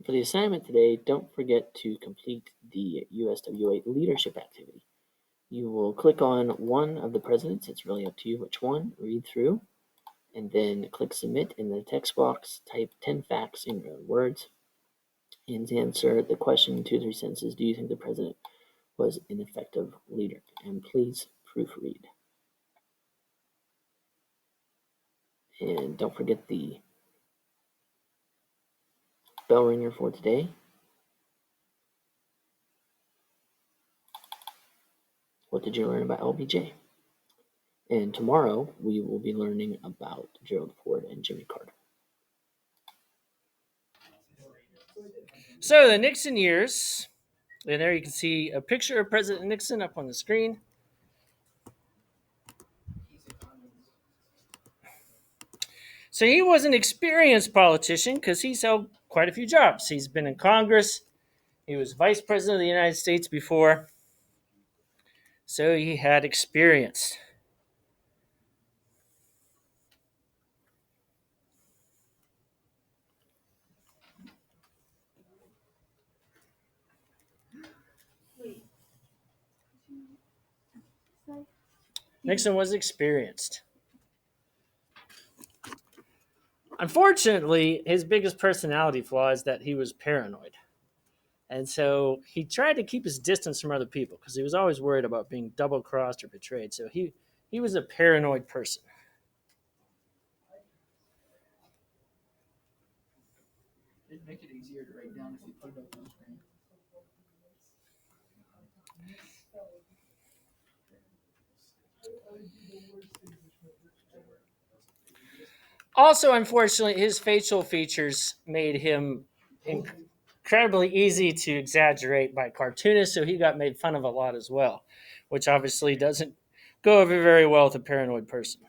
For the assignment today, don't forget to complete the USWA leadership activity. You will click on one of the presidents. It's really up to you which one. Read through, and then click submit in the text box. Type 10 facts in your own words, and answer the question in 2 or 3 sentences. Do you think the president was an effective leader? And please proofread. And don't forget the bell ringer for today. What did you learn about LBJ? And tomorrow we will be learning about Gerald Ford and Jimmy Carter. So the Nixon years, and there you can see a picture of President Nixon up on the screen. So he was an experienced politician because he's held quite a few jobs. He's been in Congress. He was vice president of the United States before. So he had experience. Nixon was experienced. Unfortunately, his biggest personality flaw is that he was paranoid. And so he tried to keep his distance from other people because he was always worried about being double crossed or betrayed. So he was a paranoid person. It'd make it easier to write down if you put it up on the screen. Also, unfortunately, his facial features made him incredibly easy to exaggerate by cartoonists, so he got made fun of a lot as well, which obviously doesn't go over very well with a paranoid person.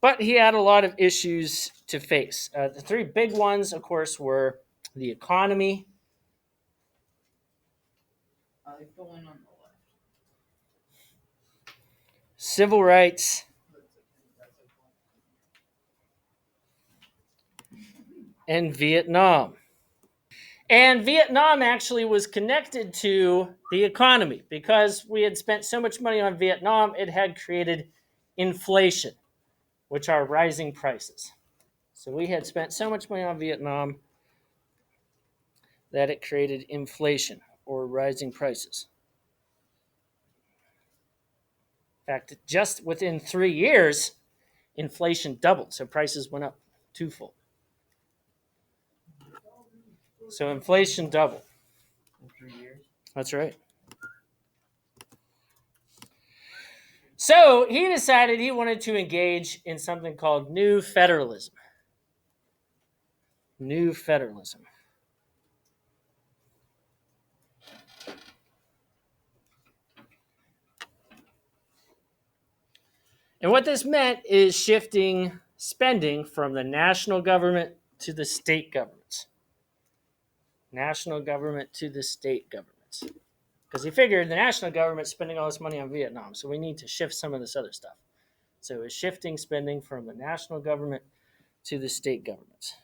But he had a lot of issues to face. The three big ones, of course, were the economy, Go in on the left. civil rights, and Vietnam. And Vietnam actually was connected to the economy because we had spent so much money on Vietnam, it had created inflation, which are rising prices. So we had spent so much money on Vietnam that it created inflation or rising prices. In fact, just within 3 years, inflation doubled, so prices went up twofold. So inflation doubled. In 3 years. That's right. So he decided he wanted to engage in something called New Federalism. New Federalism. And what this meant is shifting spending from the national government to the state governments. National government to the state governments. Because he figured the national government's spending all this money on Vietnam, so we need to shift some of this other stuff. So it's shifting spending from the national government to the state governments.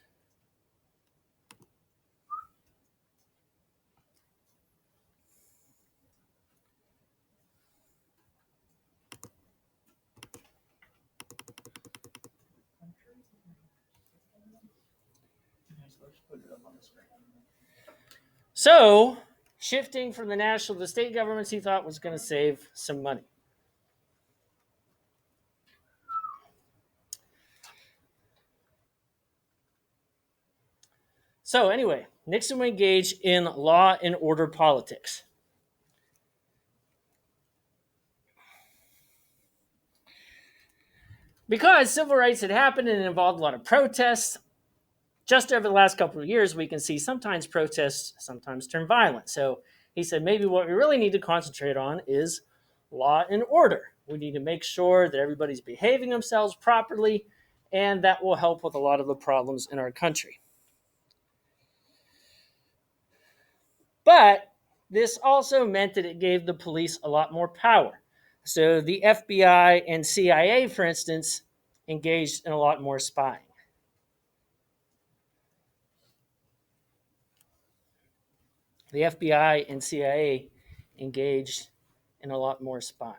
So, shifting from the national to the state governments, he thought was going to save some money. So, anyway, Nixon would engage in law and order politics. Because civil rights had happened and it involved a lot of protests, just over the last couple of years, we can see sometimes protests sometimes turn violent. So he said maybe what we really need to concentrate on is law and order. We need to make sure that everybody's behaving themselves properly, and that will help with a lot of the problems in our country. But this also meant that it gave the police a lot more power. So the FBI and CIA, for instance, engaged in a lot more spying. The FBI and CIA engaged in a lot more spying.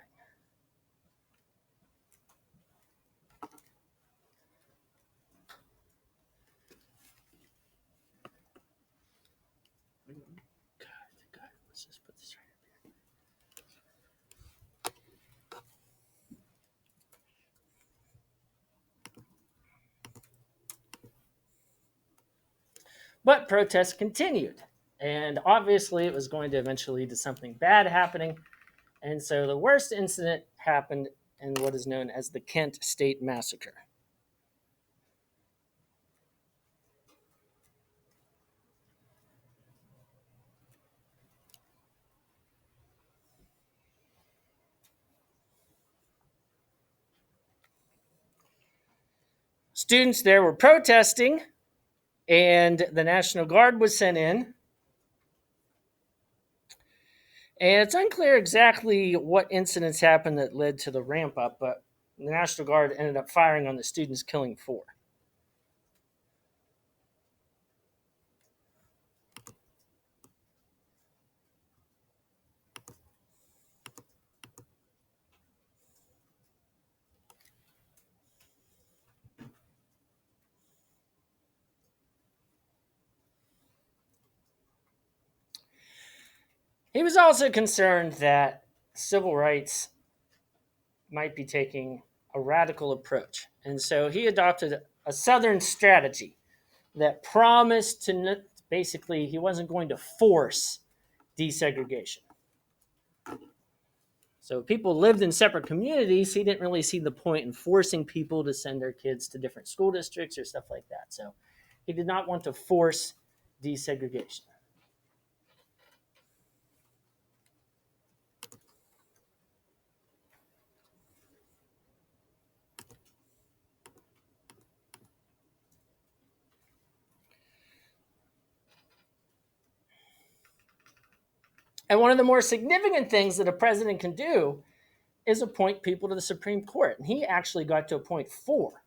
God, let's just put this right up here. But protests continued. And obviously, it was going to eventually lead to something bad happening. And so the worst incident happened in what is known as the Kent State Massacre. Students there were protesting, and the National Guard was sent in. And it's unclear exactly what incidents happened that led to the ramp up, but the National Guard ended up firing on the students, killing 4. He was also concerned that civil rights might be taking a radical approach. And so he adopted a Southern strategy that promised to basically, he wasn't going to force desegregation. So people lived in separate communities. He didn't really see the point in forcing people to send their kids to different school districts or stuff like that. So he did not want to force desegregation. And one of the more significant things that a president can do is appoint people to the Supreme Court. And he actually got to appoint 4.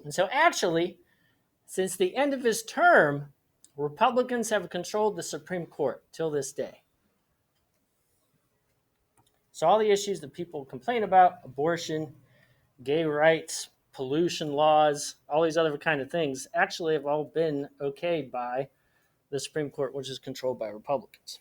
And so actually, since the end of his term, Republicans have controlled the Supreme Court till this day. So all the issues that people complain about, abortion, gay rights, pollution laws, all these other kind of things, actually have all been okayed by the Supreme Court, which is controlled by Republicans.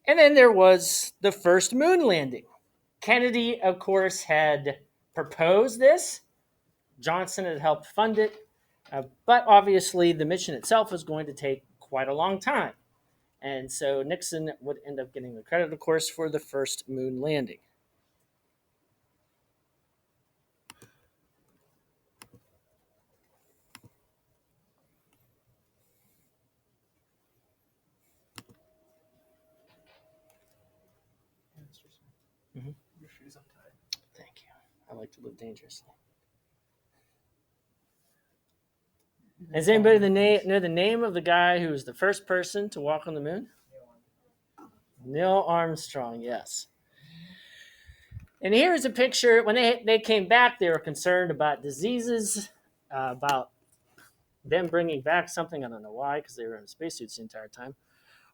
And then there was the first moon landing. Kennedy, of course, had proposed this. Johnson had helped fund it. But obviously, the mission itself was going to take quite a long time. And so Nixon would end up getting the credit, of course, for the first moon landing. Mm-hmm. Your shoes untied. Thank you. I like to live dangerously. Does anybody know the name of the guy who was the first person to walk on the moon? Neil Armstrong, yes. And here is a picture. When they came back, they were concerned about diseases, about them bringing back something. I don't know why, because they were in spacesuits the entire time.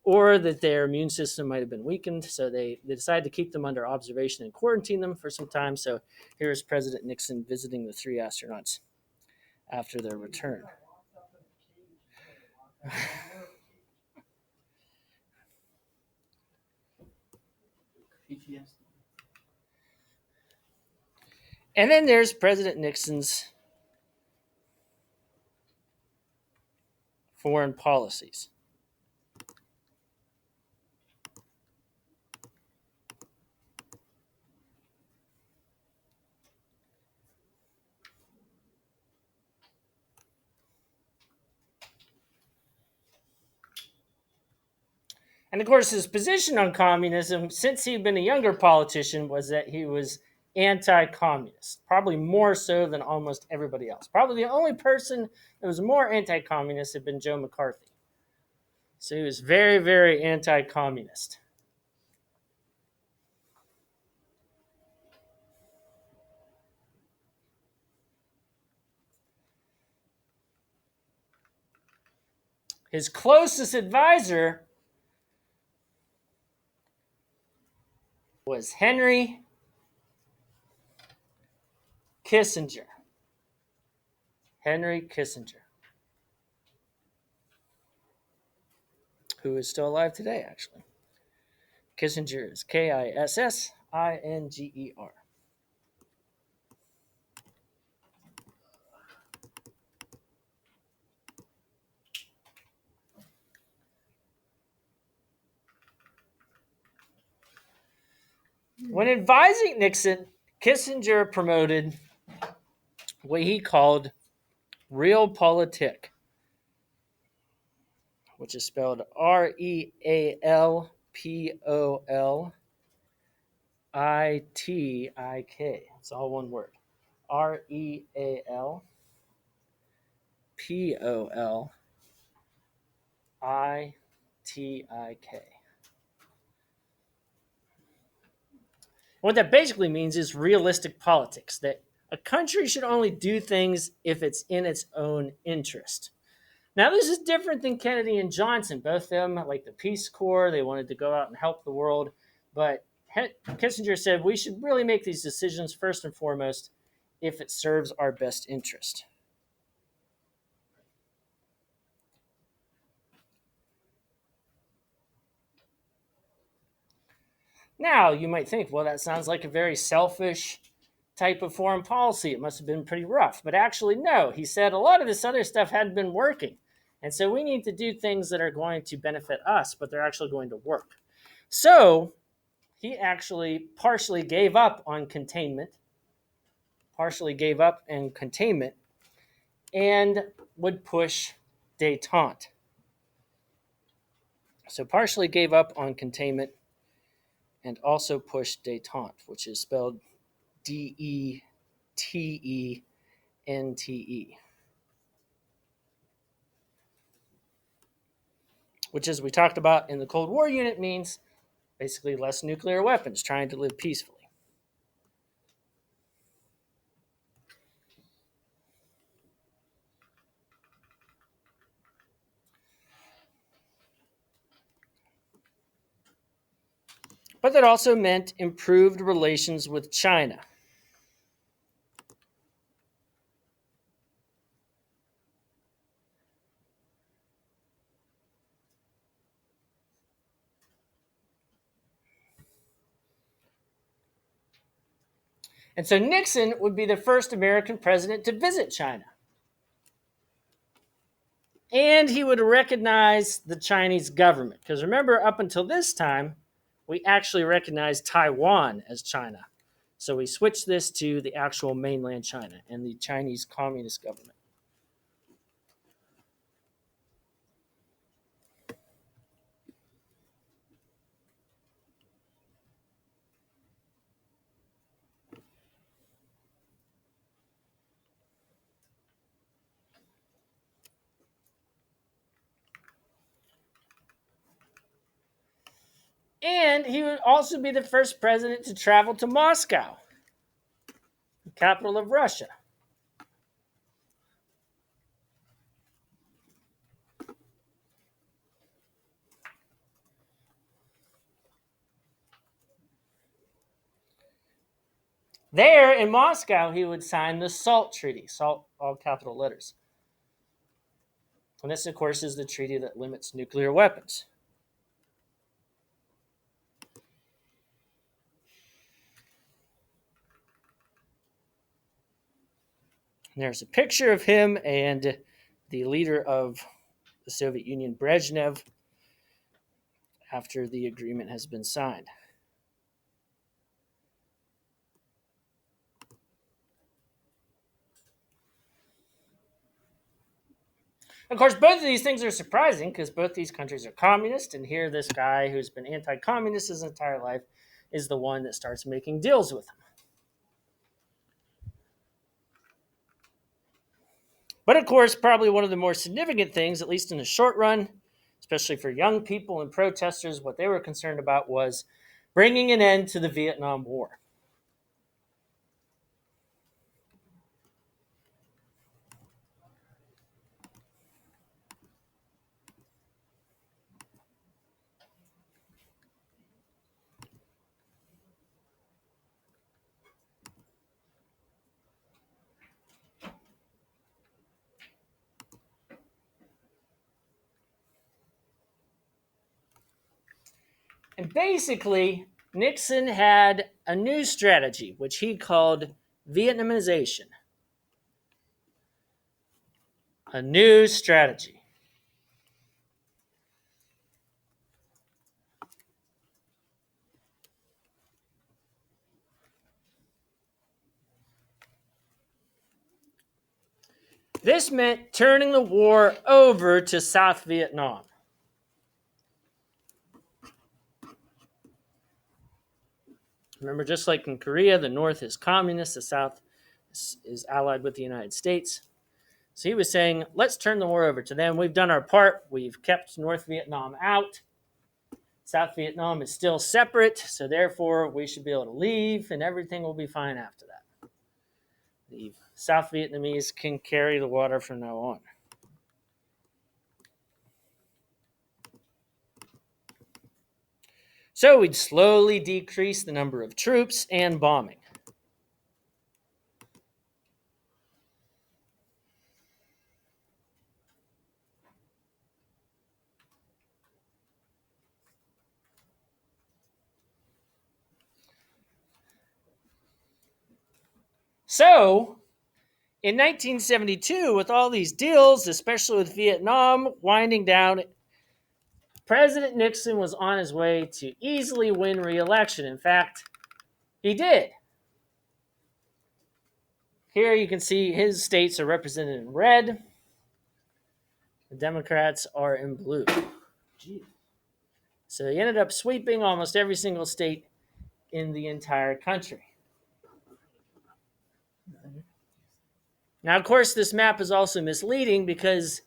Or that their immune system might have been weakened. So they decided to keep them under observation and quarantine them for some time. So here's President Nixon visiting the 3 astronauts after their return. PTSD. And then there's President Nixon's foreign policies. And of course, his position on communism, since he'd been a younger politician, was that he was anti communist, probably more so than almost everybody else. Probably the only person that was more anti communist had been Joe McCarthy. So he was very, very anti communist. His closest advisor was Henry Kissinger. Henry Kissinger, who is still alive today, actually. Kissinger is Kissinger. When advising Nixon, Kissinger promoted what he called realpolitik, which is spelled REALPOLITIK. It's all one word. REALPOLITIK. What that basically means is realistic politics, that a country should only do things if it's in its own interest. Now, this is different than Kennedy and Johnson. Both of them, like the Peace Corps, they wanted to go out and help the world. But Kissinger said we should really make these decisions first and foremost if it serves our best interest. Now, you might think, well, that sounds like a very selfish type of foreign policy. It must have been pretty rough. But actually, no. He said a lot of this other stuff hadn't been working. And so we need to do things that are going to benefit us, but they're actually going to work. So he actually partially gave up on containment, and would push détente. So partially gave up on containment and also pushed détente, which is spelled DETENTE. Which, as we talked about in the Cold War unit, means basically less nuclear weapons, trying to live peacefully. But that also meant improved relations with China. And so Nixon would be the first American president to visit China. And he would recognize the Chinese government. Because remember, up until this time, we actually recognized Taiwan as China. So we switched this to the actual mainland China and the Chinese Communist government. And he would also be the first president to travel to Moscow, the capital of Russia. There in Moscow, he would sign the SALT Treaty, SALT, all capital letters. And this, of course, is the treaty that limits nuclear weapons. There's a picture of him and the leader of the Soviet Union, Brezhnev, after the agreement has been signed. Of course, both of these things are surprising because both these countries are communist, and here this guy who's been anti-communist his entire life is the one that starts making deals with them. But of course, probably one of the more significant things, at least in the short run, especially for young people and protesters, what they were concerned about was bringing an end to the Vietnam War. And basically, Nixon had a new strategy, which he called Vietnamization. A new strategy. This meant turning the war over to South Vietnam. Remember, just like in Korea, the North is communist, the South is allied with the United States. So he was saying, let's turn the war over to them. We've done our part. We've kept North Vietnam out. South Vietnam is still separate, so therefore we should be able to leave and everything will be fine after that. The South Vietnamese can carry the water from now on. So we'd slowly decrease the number of troops and bombing. So, in 1972, with all these deals, especially with Vietnam winding down, President Nixon was on his way to easily win re-election. In fact, he did. Here you can see his states are represented in red. The Democrats are in blue. So he ended up sweeping almost every single state in the entire country. Now, of course, this map is also misleading because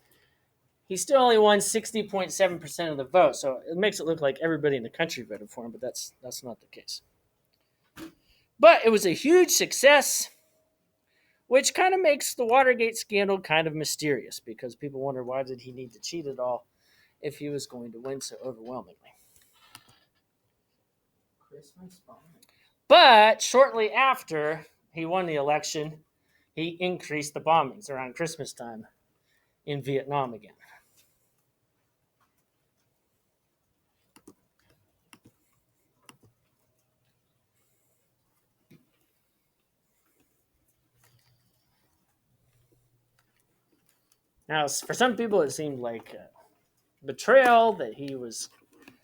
he still only won 60.7% of the vote. So it makes it look like everybody in the country voted for him, but that's not the case. But it was a huge success, which kind of makes the Watergate scandal kind of mysterious because people wonder why did he need to cheat at all if he was going to win so overwhelmingly. Christmas bombing. But shortly after he won the election, he increased the bombings around Christmas time in Vietnam again. Now, for some people, it seemed like betrayal that he was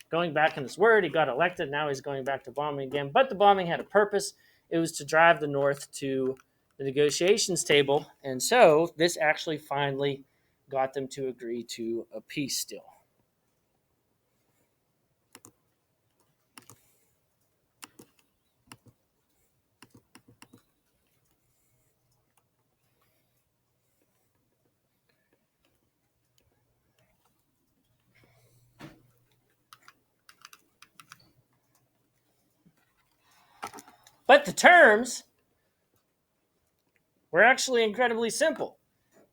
going back on his word. He got elected. Now he's going back to bombing again. But the bombing had a purpose. It was to drive the North to the negotiations table. And so this actually finally got them to agree to a peace deal. But the terms were actually incredibly simple.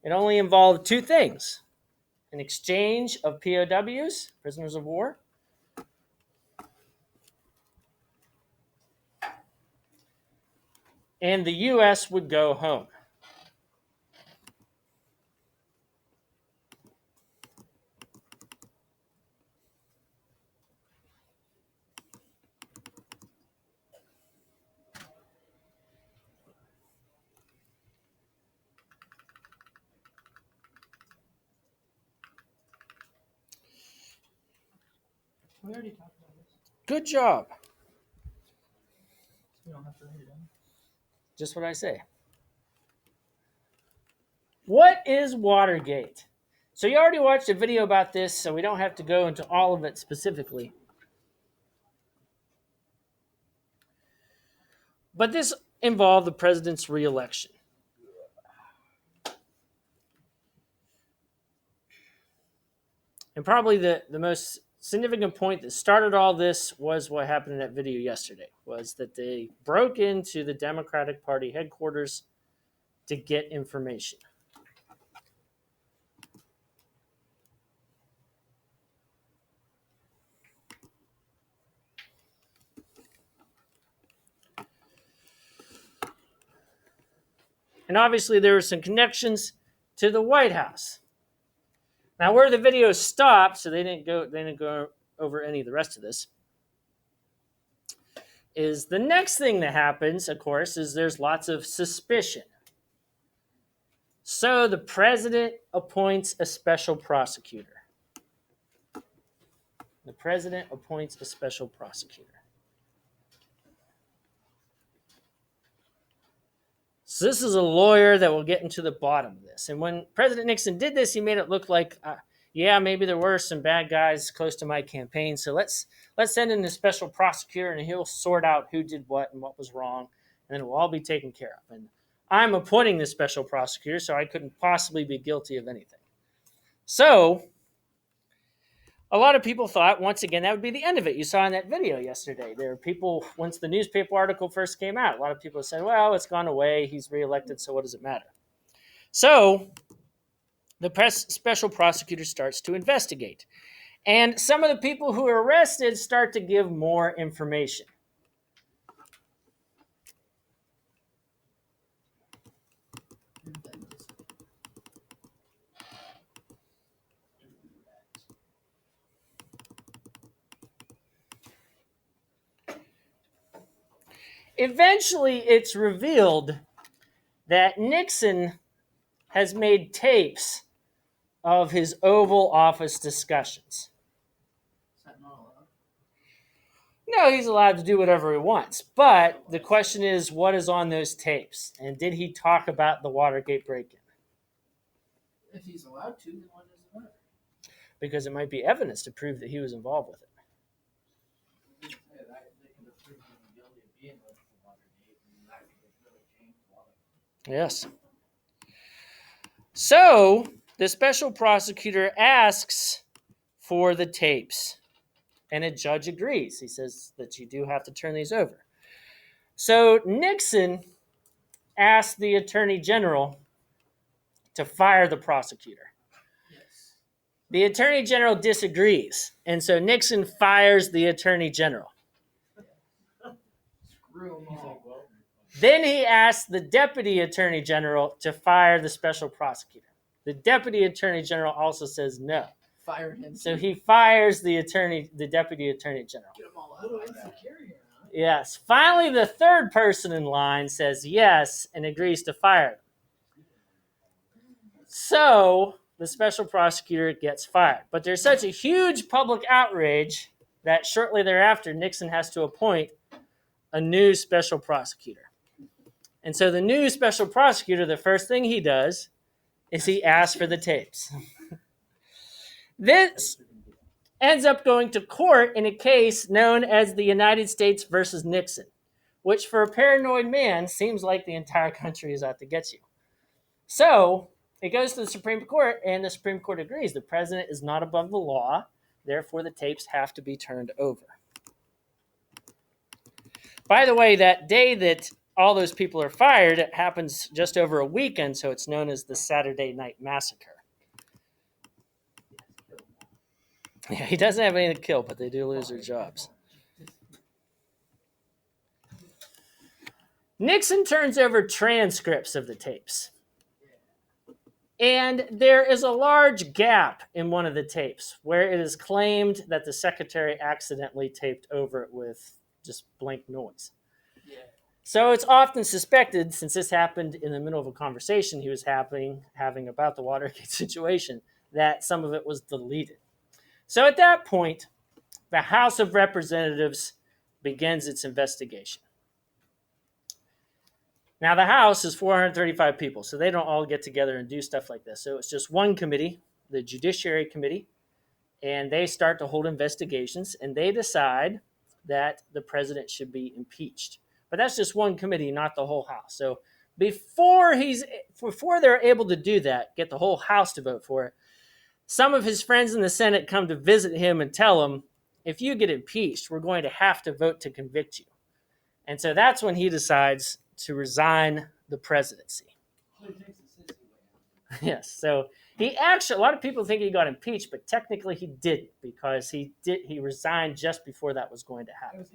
It only involved two things: an exchange of POWs, prisoners of war, and the U.S. would go home. We already talked about this. Good job. We don't have to write it down. Just what I say. What is Watergate? So you already watched a video about this, so we don't have to go into all of it specifically. But this involved the president's reelection. And probably the most significant point that started all this was what happened in that video yesterday, was that they broke into the Democratic Party headquarters to get information. And obviously there were some connections to the White House. Now where the video stopped, so they didn't go over any of the rest of this, is the next thing that happens, of course, is there's lots of suspicion. So the president appoints a special prosecutor. The president appoints a special prosecutor. So this is a lawyer that will get into the bottom of this. And when President Nixon did this, he made it look like, yeah, maybe there were some bad guys close to my campaign. So let's send in a special prosecutor, and he'll sort out who did what and what was wrong, and then it will all be taken care of. And I'm appointing this special prosecutor, so I couldn't possibly be guilty of anything. So a lot of people thought, once again, that would be the end of it. You saw in that video yesterday, there were people, once the newspaper article first came out, a lot of people said, well, it's gone away. He's reelected, so what does it matter? So the special prosecutor starts to investigate. And some of the people who are arrested start to give more information. Eventually, it's revealed that Nixon has made tapes of his Oval Office discussions. Is that not allowed? No, he's allowed to do whatever he wants. But the question is, what is on those tapes? And did he talk about the Watergate break-in? If he's allowed to, then what does it matter? Because it might be evidence to prove that he was involved with it. They could have proved him guilty of being with the Watergate, and that could have really changed Watergate. Yes. So the special prosecutor asks for the tapes, and a judge agrees. He says that you do have to turn these over. So Nixon asked the attorney general to fire the prosecutor. Yes. The attorney general disagrees, and so Nixon fires the attorney general. Screw him all. Then he asked the deputy attorney general to fire the special prosecutor. The deputy attorney general also says no. Fire him. So he fires the deputy attorney general. Get them all out. Little insecure here, huh? Yes. Finally, the third person in line says yes and agrees to fire them. So the special prosecutor gets fired. But there's such a huge public outrage that shortly thereafter, Nixon has to appoint a new special prosecutor. And so the new special prosecutor, the first thing he does is he asks for the tapes. This ends up going to court in a case known as the United States versus Nixon, which for a paranoid man seems like the entire country is out to get you. So it goes to the Supreme Court, and the Supreme Court agrees the president is not above the law, therefore the tapes have to be turned over. By the way, that day that all those people are fired, it happens just over a weekend, so it's known as the Saturday Night Massacre. Yeah, he doesn't have anything to kill, but they do lose their jobs. Nixon turns over transcripts of the tapes. And there is a large gap in one of the tapes where it is claimed that the secretary accidentally taped over it with just blank noise. Yeah. So it's often suspected, since this happened in the middle of a conversation he was having about the Watergate situation, that some of it was deleted. So at that point, the House of Representatives begins its investigation. Now, the House is 435 people, so they don't all get together and do stuff like this. So it's just one committee, the Judiciary Committee, and they start to hold investigations, and they decide that the president should be impeached. But that's just one committee, not the whole House. So before they're able to do that, get the whole House to vote for it, some of his friends in the Senate come to visit him and tell him, if you get impeached, we're going to have to vote to convict you. And so that's when he decides to resign the presidency. So he takes the sissy way out. Yes. So he actually, a lot of people think he got impeached, but technically he didn't, because he resigned just before that was going to happen.